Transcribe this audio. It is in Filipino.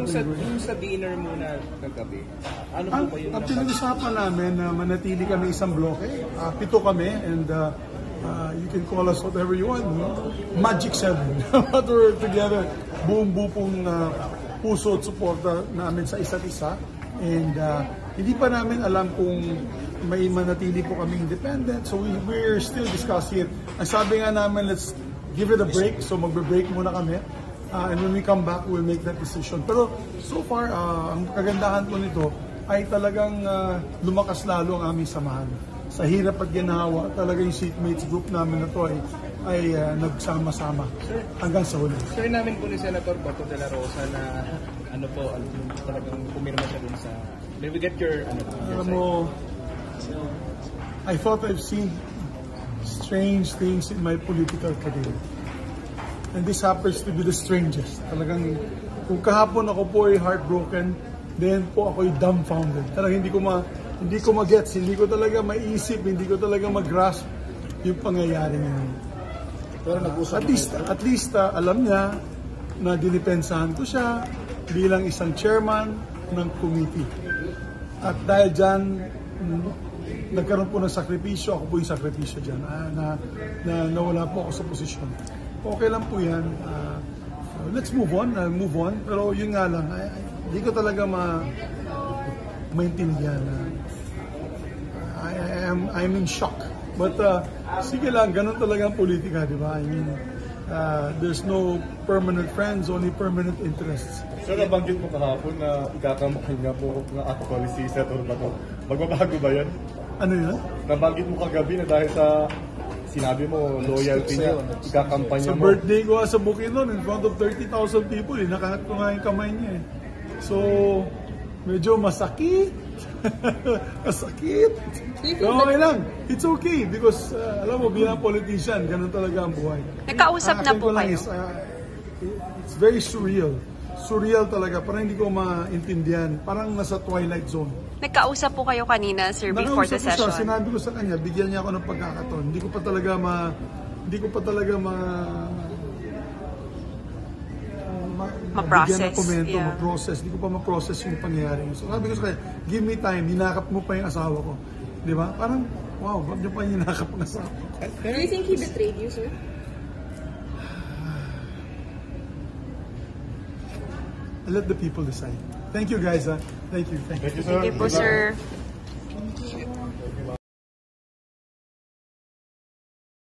Yung sa dinner muna kagabi, ano po yung ang pinag-usapan namin na manatili kami isang bloke, 7 kami, and you can call us whatever you want, no? Magic 7. But we're together, buong-buo pong puso at suporta namin sa isa't isa. And hindi pa namin alam kung may manatili po kami independent, so we're still discussing it. Ang sabi nga namin, let's give it a break, so magbe-break muna kami. And when we come back, we'll make that decision. Pero so far, ang kagandahan po nito ay talagang lumakas lalo ang aming samahan. Sa hirap at ginhawa, talaga yung seatmates group namin na to ay nagsama-sama hanggang sa huli. Sir, namin po ni Senator Bato de la Rosa na ano po, talagang pumirma siya dun sa... May we get your... Alam mo, I thought I've seen strange things in my political career. And this happens to be the strangest. Talagang, kung kahapon ako po ay heartbroken, then po ako ay dumbfounded. Talagang hindi ko ma-gets, hindi ko talaga maisip, hindi ko talaga mag-grasp yung pangyayari ngayon. Pero at least alam niya na dinipensahan ko siya bilang isang chairman ng committee. At dahil dyan, nagkaroon po ng sakripisyo, ako po yung sakripisyo dyan, na nawala po ako sa posisyon. Okay lang po yan. Let's move on. Pero yun nga lang, hindi ko talaga maintindihan. I'm in shock. But sige lang, ganun talaga ang politika, di ba? I mean, there's no permanent friends, only permanent interests. So nabanggit mo kahapon na ikakamukha niya po ng actually si Senator Bato. Magbabago ba yan? Ano yan? Nabanggit mo kagabi na dahil sa sinabi mo, loyalty niya, ikakampanya mo. Sa birthday ko sa Bukidnon, in front of 30,000 people, nakahat ko nga yung kamay niya. So, medyo masakit. Masakit. Pero okay lang. It's okay because, alam mo, bilang politician, ganun talaga ang buhay. Nakausap na po kayo? It's very surreal. Surreal talaga. Parang hindi ko maintindihan. Parang nasa twilight zone. Nagkausap po kayo kanina, sir, before the session? Siya, sinabi ko sa kanya, bigyan niya ako ng pagkakataon. Hindi ko pa talaga ma-process. Ng komento, ma-process. Hindi ko pa ma-process yung pangyayari. So sabi ko sa kanya, give me time, hinakap mo pa yung asawa ko. Di ba? Parang, wow, ba't niyo pa hinakap ang asawa ko? Do you think he betrayed you, sir? I'll let the people decide. Thank you guys. Thank you. Thank you, sir. Thank you po, sir.